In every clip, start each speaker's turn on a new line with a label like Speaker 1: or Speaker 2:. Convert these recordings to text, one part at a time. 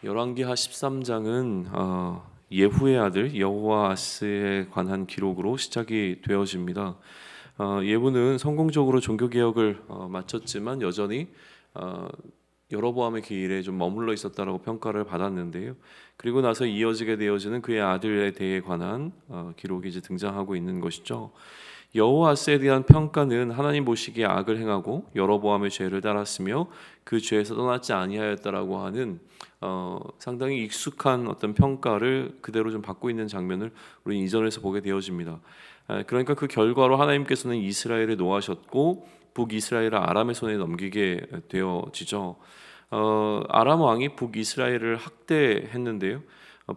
Speaker 1: 열왕기하 13장은 예후의 아들 여호아스에 관한 기록으로 시작이 되어집니다. 예후는 성공적으로 종교개혁을 마쳤지만 여전히 여로보암의 길에 좀 머물러 있었다라고 평가를 받았는데요. 그리고 나서 이어지게 되어지는 그의 아들에 대해 관한 기록이 이제 등장하고 있는 것이죠. 여호아스에 대한 평가는 하나님 보시기에 악을 행하고 여로보암의 죄를 따랐으며 그 죄에서 떠났지 아니하였다라고 하는 상당히 익숙한 어떤 평가를 그대로 좀 받고 있는 장면을 우리 이전에서 보게 되어집니다. 그러니까 그 결과로 하나님께서는 이스라엘을 노하셨고 북이스라엘을 아람의 손에 넘기게 되어지죠. 아람 왕이 북이스라엘을 학대했는데요.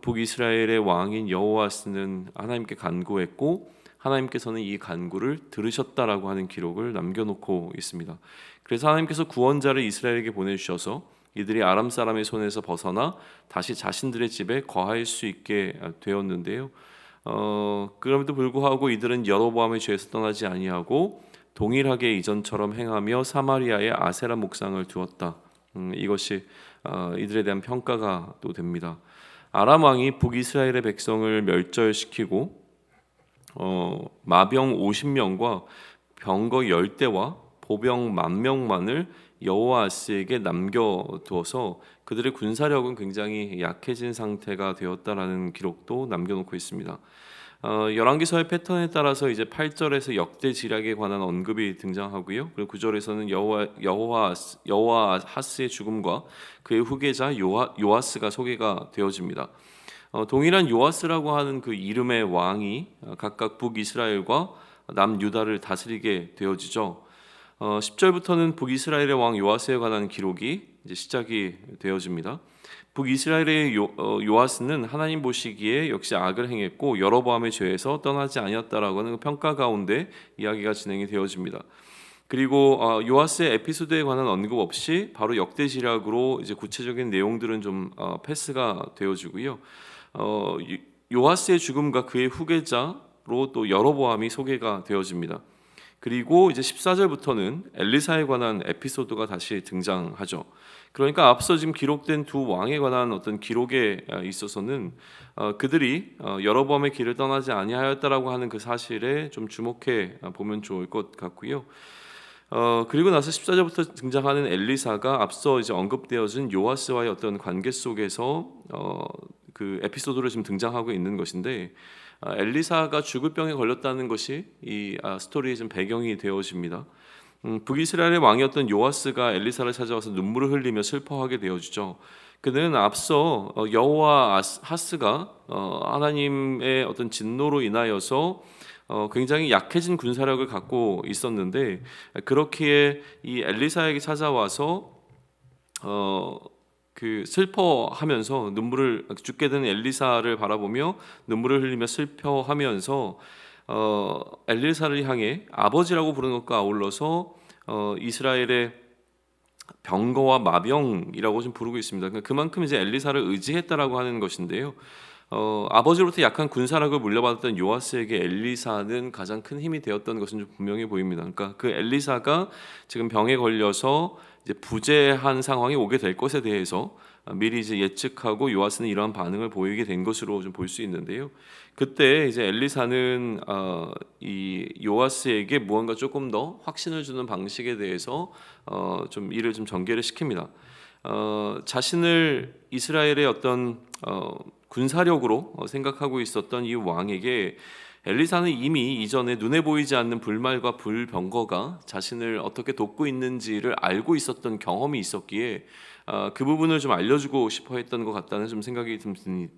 Speaker 1: 북이스라엘의 왕인 여호아스는 하나님께 간구했고 하나님께서는 이 간구를 들으셨다라고 하는 기록을 남겨놓고 있습니다. 그래서 하나님께서 구원자를 이스라엘에게 보내주셔서 이들이 아람 사람의 손에서 벗어나 다시 자신들의 집에 거할 수 있게 되었는데요. 그럼에도 불구하고 이들은 여로보암의 죄에서 떠나지 아니하고 동일하게 이전처럼 행하며 사마리아에 아세라 목상을 두었다. 이것이 이들에 대한 평가가 또 됩니다. 아람 왕이 북이스라엘의 백성을 멸절시키고 마병 50명과 병거 10대와 보병 10,000명만을 여호아스에게 남겨두어서 그들의 군사력은 굉장히 약해진 상태가 되었다라는 기록도 남겨놓고 있습니다. 열왕기서의 패턴에 따라서 이제 8절에서 역대 지략에 관한 언급이 등장하고요. 그리고 9절에서는 여호아하스의 죽음과 그의 후계자 요아스가 소개가 되어집니다. 동일한 요아스라고 하는 그 이름의 왕이 각각 북이스라엘과 남유다를 다스리게 되어지죠. 10절부터는 북이스라엘의 왕 요아스에 관한 기록이 이제 시작이 되어집니다. 북이스라엘의 요아스는 하나님 보시기에 역시 악을 행했고 여로보암의 죄에서 떠나지 아니었다라고 하는 평가 가운데 이야기가 진행이 되어집니다. 그리고 요아스의 에피소드에 관한 언급 없이 바로 역대지략으로 이제 구체적인 내용들은 좀 패스가 되어지고요. 요아스의 죽음과 그의 후계자로 또 여로보암이 소개가 되어집니다. 그리고 이제 14절부터는 엘리사에 관한 에피소드가 다시 등장하죠. 그러니까 앞서 지금 기록된 두 왕에 관한 어떤 기록에 있어서는 그들이 여로보암의 길을 떠나지 아니하였다라고 하는 그 사실에 좀 주목해 보면 좋을 것 같고요. 그리고 나서 14절부터 등장하는 엘리사가 앞서 이제 언급되어진 요아스와의 어떤 관계 속에서 그 에피소드로 지금 등장하고 있는 것인데 엘리사가 죽을 병에 걸렸다는 것이 이 스토리의 좀 배경이 되어집니다. 북이스라엘의 왕이었던 요아스가 엘리사를 찾아와서 눈물을 흘리며 슬퍼하게 되어지죠. 그는 앞서 여호아하스가 하나님의 어떤 진노로 인하여서 굉장히 약해진 군사력을 갖고 있었는데 그렇기에 이 엘리사에게 찾아와서 그 슬퍼하면서 눈물을 죽게 된 엘리사를 바라보며 눈물을 흘리며 슬퍼하면서 엘리사를 향해 아버지라고 부르는 것과 아울러서 이스라엘의 병거와 마병이라고 좀 부르고 있습니다. 그만큼 이제 엘리사를 의지했다라고 하는 것인데요. 아버지로부터 약한 군사력을 물려받았던 요아스에게 엘리사는 가장 큰 힘이 되었던 것은 좀 분명해 보입니다. 그러니까 그 엘리사가 지금 병에 걸려서 이제 부재한 상황이 오게 될 것에 대해서 미리 이제 예측하고 요아스는 이러한 반응을 보이게 된 것으로 좀 볼 수 있는데요. 그때 이제 엘리사는 이 요아스에게 무언가 조금 더 확신을 주는 방식에 대해서 좀 이를 좀 전개를 시킵니다. 자신을 이스라엘의 어떤 군사력으로 생각하고 있었던 이 왕에게 엘리사는 이미 이전에 눈에 보이지 않는 불말과 불병거가 자신을 어떻게 돕고 있는지를 알고 있었던 경험이 있었기에 그 부분을 좀 알려주고 싶어 했던 것 같다는 좀 생각이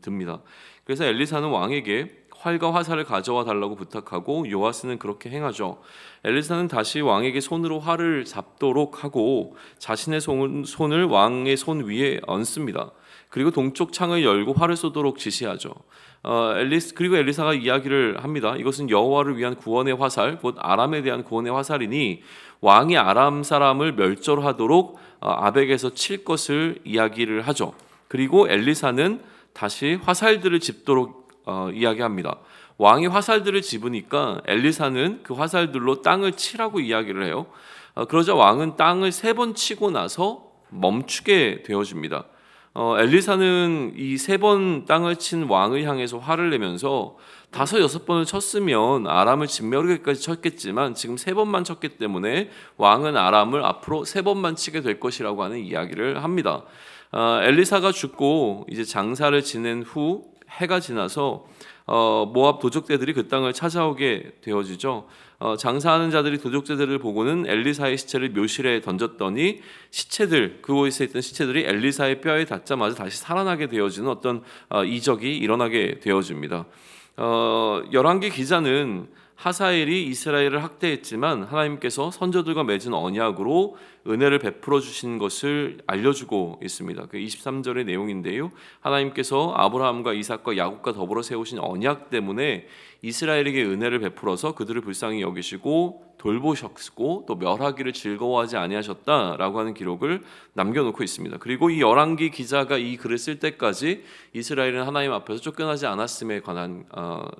Speaker 1: 듭니다. 그래서 엘리사는 왕에게 활과 화살을 가져와 달라고 부탁하고 요아스는 그렇게 행하죠. 엘리사는 다시 왕에게 손으로 활을 잡도록 하고 자신의 손을 왕의 손 위에 얹습니다. 그리고 동쪽 창을 열고 활을 쏘도록 지시하죠. 그리고 엘리사가 이야기를 합니다. 이것은 여호와를 위한 구원의 화살, 곧 아람에 대한 구원의 화살이니 왕이 아람 사람을 멸절하도록 아벡에서 칠 것을 이야기를 하죠. 그리고 엘리사는 다시 화살들을 집도록 이야기합니다. 왕이 화살들을 집으니까 엘리사는 그 화살들로 땅을 치라고 이야기를 해요. 그러자 왕은 땅을 3번 치고 나서 멈추게 되어집니다. 엘리사는 이 3번 땅을 친 왕을 향해서 화를 내면서 5-6번을 쳤으면 아람을 진멸하기까지 쳤겠지만 지금 3번만 쳤기 때문에 왕은 아람을 앞으로 3번만 치게 될 것이라고 하는 이야기를 합니다. 엘리사가 죽고 이제 장사를 지낸 후 해가 지나서 모압 도적대들이 그 땅을 찾아오게 되어지죠. 장사하는 자들이 도적대들을 보고는 엘리사의 시체를 묘실에 던졌더니 시체들, 그곳에 있던 시체들이 엘리사의 뼈에 닿자마자 다시 살아나게 되어지는 어떤 이적이 일어나게 되어집니다. 열왕기 기자는 하사엘이 이스라엘을 학대했지만 하나님께서 선조들과 맺은 언약으로 은혜를 베풀어 주신 것을 알려주고 있습니다. 그 23절의 내용인데요. 하나님께서 아브라함과 이삭과 야곱과 더불어 세우신 언약 때문에 이스라엘에게 은혜를 베풀어서 그들을 불쌍히 여기시고 돌보셨고 또 멸하기를 즐거워하지 아니하셨다라고 하는 기록을 남겨놓고 있습니다. 그리고 이 열왕기 기자가 이 글을 쓸 때까지 이스라엘은 하나님 앞에서 쫓겨나지 않았음에 관한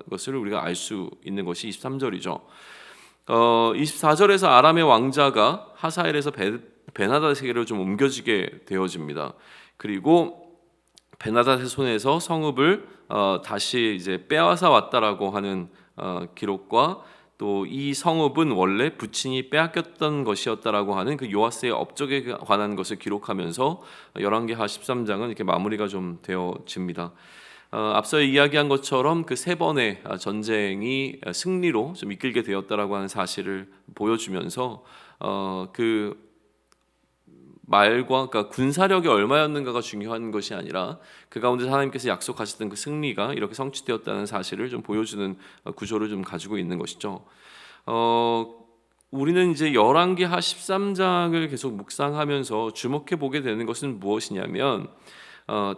Speaker 1: 것을 우리가 알 수 있는 것이 23절이죠. 24절에서 아람의 왕자가 하사엘에서 베나닷에게로 좀 옮겨지게 되어집니다. 그리고 베나닷의 손에서 성읍을 다시 이제 빼앗아 왔다라고 하는 기록과 또 이 성읍은 원래 부친이 빼앗겼던 것이었다라고 하는 그 요아스의 업적에 관한 것을 기록하면서 열왕기하 13장은 이렇게 마무리가 좀 되어집니다. 앞서 이야기한 것처럼 그 3번의 전쟁이 승리로 좀 이끌게 되었다라고 하는 사실을 보여주면서 그 말과 그러니까 군사력이 얼마였는가가 중요한 것이 아니라 그 가운데 하나님께서 약속하셨던 그 승리가 이렇게 성취되었다는 사실을 좀 보여주는 구조를 좀 가지고 있는 것이죠. 우리는 이제 열왕기하 13장을 계속 묵상하면서 주목해 보게 되는 것은 무엇이냐면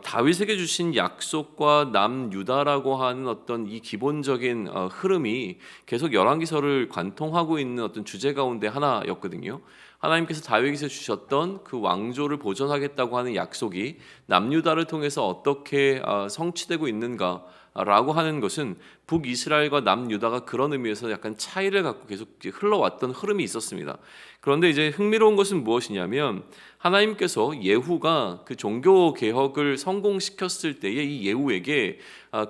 Speaker 1: 다윗에게 주신 약속과 남유다라고 하는 어떤 이 기본적인 흐름이 계속 열왕기서를 관통하고 있는 어떤 주제 가운데 하나였거든요. 하나님께서 다윗에게 주셨던 그 왕조를 보존하겠다고 하는 약속이 남유다를 통해서 어떻게 성취되고 있는가라고 하는 것은 북이스라엘과 남유다가 그런 의미에서 약간 차이를 갖고 계속 흘러왔던 흐름이 있었습니다. 그런데 이제 흥미로운 것은 무엇이냐면 하나님께서 예후가 그 종교 개혁을 성공시켰을 때에 이 예후에게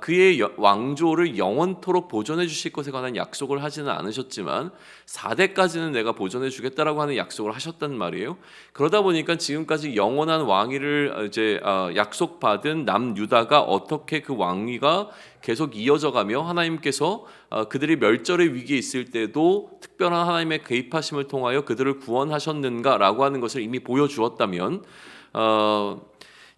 Speaker 1: 그의 왕조를 영원토록 보존해 주실 것에 관한 약속을 하지는 않으셨지만 4대까지는 내가 보존해 주겠다라고 하는 약속을 하셨단 말이에요. 그러다 보니까 지금까지 영원한 왕위를 이제 약속받은 남유다가 어떻게 그 왕위가 계속 이어져가며 하나님께서 그들이 멸절의 위기에 있을 때도 특별한 하나님의 개입하심을 통하여 그들을 구원하셨는가라고 하는 것을 이미 보여주었다면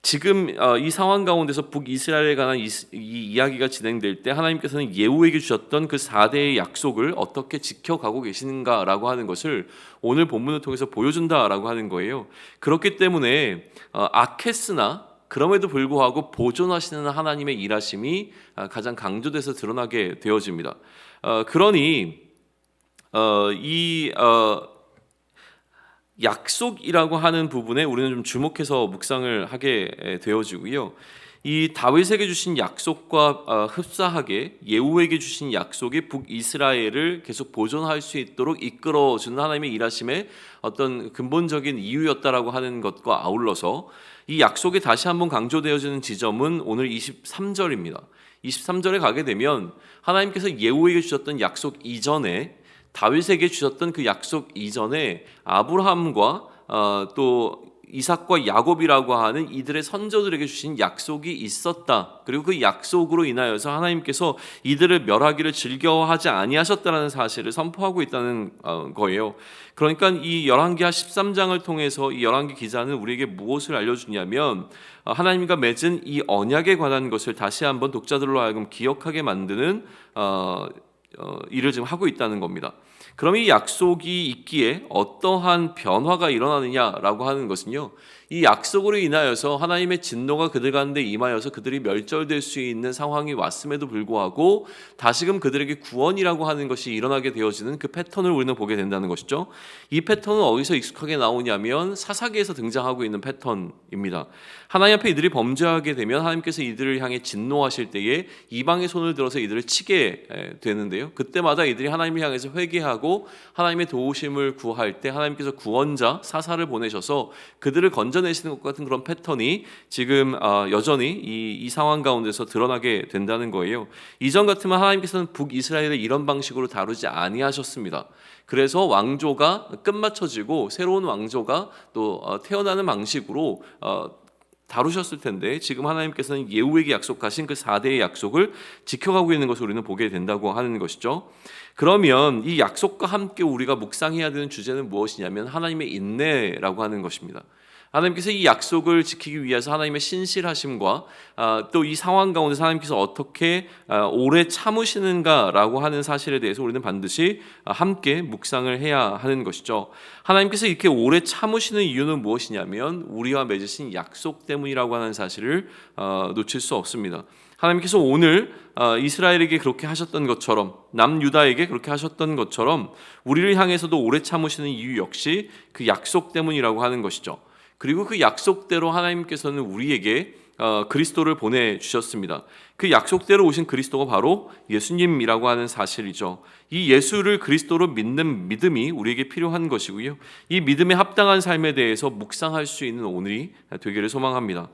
Speaker 1: 지금 이 상황 가운데서 북이스라엘에 관한 이 이야기가 진행될 때 하나님께서는 예후에게 주셨던 그 4대의 약속을 어떻게 지켜가고 계시는가라고 하는 것을 오늘 본문을 통해서 보여준다라고 하는 거예요. 그렇기 때문에 아케스나 그럼에도 불구하고 보존하시는 하나님의 일하심이 가장 강조돼서 드러나게 되어집니다. 그러니 이 약속이라고 하는 부분에 우리는 좀 주목해서 묵상을 하게 되어지고요. 이 다윗에게 주신 약속과 흡사하게 예후에게 주신 약속이 북이스라엘을 계속 보존할 수 있도록 이끌어주는 하나님의 일하심의 어떤 근본적인 이유였다라고 하는 것과 아울러서 이 약속이 다시 한번 강조되어지는 지점은 오늘 23절입니다. 23절에 가게 되면 하나님께서 예후에게 주셨던 약속 이전에 다윗에게 주셨던 그 약속 이전에 아브라함과 또 이삭과 야곱이라고 하는 이들의 선조들에게 주신 약속이 있었다. 그리고 그 약속으로 인하여서 하나님께서 이들을 멸하기를 즐겨하지 아니하셨다는 사실을 선포하고 있다는 거예요. 그러니까 이 열왕기하 13장을 통해서 이 열왕기 기자는 우리에게 무엇을 알려주냐면 하나님과 맺은 이 언약에 관한 것을 다시 한번 독자들로 하여금 기억하게 만드는 일을 지금 하고 있다는 겁니다. 그럼 이 약속이 있기에 어떠한 변화가 일어나느냐라고 하는 것은요, 이 약속으로 인하여서 하나님의 진노가 그들 가운데 임하여서 그들이 멸절될 수 있는 상황이 왔음에도 불구하고 다시금 그들에게 구원이라고 하는 것이 일어나게 되어지는 그 패턴을 우리는 보게 된다는 것이죠. 이 패턴은 어디서 익숙하게 나오냐면 사사기에서 등장하고 있는 패턴입니다. 하나님 앞에 이들이 범죄하게 되면 하나님께서 이들을 향해 진노하실 때에 이방의 손을 들어서 이들을 치게 되는데요. 그때마다 이들이 하나님을 향해서 회개하고 하나님의 도우심을 구할 때 하나님께서 구원자 사사를 보내셔서 그들을 건져 건져내시는 것 같은 그런 패턴이 지금 여전히 이 상황 가운데서 드러나게 된다는 거예요. 이전 같으면 하나님께서는 북이스라엘을 이런 방식으로 다루지 아니하셨습니다. 그래서 왕조가 끝마쳐지고 새로운 왕조가 또 태어나는 방식으로 다루셨을 텐데, 지금 하나님께서는 예후에게 약속하신 그 4대의 약속을 지켜가고 있는 것을 우리는 보게 된다고 하는 것이죠. 그러면 이 약속과 함께 우리가 묵상해야 되는 주제는 무엇이냐면 하나님의 인내라고 하는 것입니다. 하나님께서 이 약속을 지키기 위해서 하나님의 신실하심과 또 이 상황 가운데서 하나님께서 어떻게 오래 참으시는가라고 하는 사실에 대해서 우리는 반드시 함께 묵상을 해야 하는 것이죠. 하나님께서 이렇게 오래 참으시는 이유는 무엇이냐면 우리와 맺으신 약속 때문이라고 하는 사실을 놓칠 수 없습니다. 하나님께서 오늘 이스라엘에게 그렇게 하셨던 것처럼, 남유다에게 그렇게 하셨던 것처럼 우리를 향해서도 오래 참으시는 이유 역시 그 약속 때문이라고 하는 것이죠. 그리고 그 약속대로 하나님께서는 우리에게 그리스도를 보내주셨습니다. 그 약속대로 오신 그리스도가 바로 예수님이라고 하는 사실이죠. 이 예수를 그리스도로 믿는 믿음이 우리에게 필요한 것이고요. 이 믿음에 합당한 삶에 대해서 묵상할 수 있는 오늘이 되기를 소망합니다.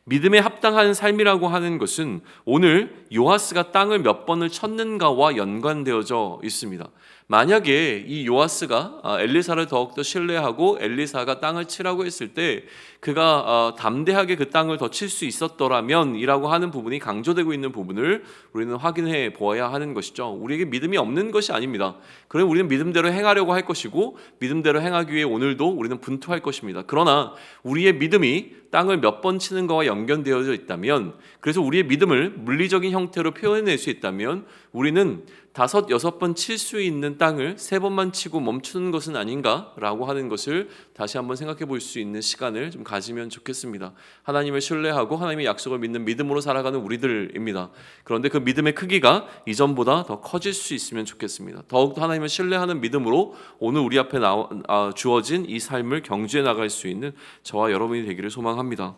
Speaker 1: 믿음에 합당한 삶이라고 하는 것은 오늘 요아스가 땅을 몇 번을 쳤는가와 연관되어져 있습니다. 만약에 이 요아스가 엘리사를 더욱더 신뢰하고 엘리사가 땅을 치라고 했을 때 그가 담대하게 그 땅을 더 칠 수 있었더라면 이라고 하는 부분이 강조되고 있는 부분을 우리는 확인해 보아야 하는 것이죠. 우리에게 믿음이 없는 것이 아닙니다. 그럼 우리는 믿음대로 행하려고 할 것이고 믿음대로 행하기 위해 오늘도 우리는 분투할 것입니다. 그러나 우리의 믿음이 땅을 몇 번 치는 것과 연결되어져 있다면, 그래서 우리의 믿음을 물리적인 형태로 표현할 수 있다면 우리는 5, 6번 칠 수 있는 땅을 3번만 치고 멈추는 것은 아닌가라고 하는 것을 다시 한번 생각해 볼 수 있는 시간을 좀 가지면 좋겠습니다. 하나님을 신뢰하고 하나님의 약속을 믿는 믿음으로 살아가는 우리들입니다. 그런데 그 믿음의 크기가 이전보다 더 커질 수 있으면 좋겠습니다. 더욱더 하나님을 신뢰하는 믿음으로 오늘 우리 앞에 주어진 이 삶을 경주해 나갈 수 있는 저와 여러분이 되기를 소망합니다.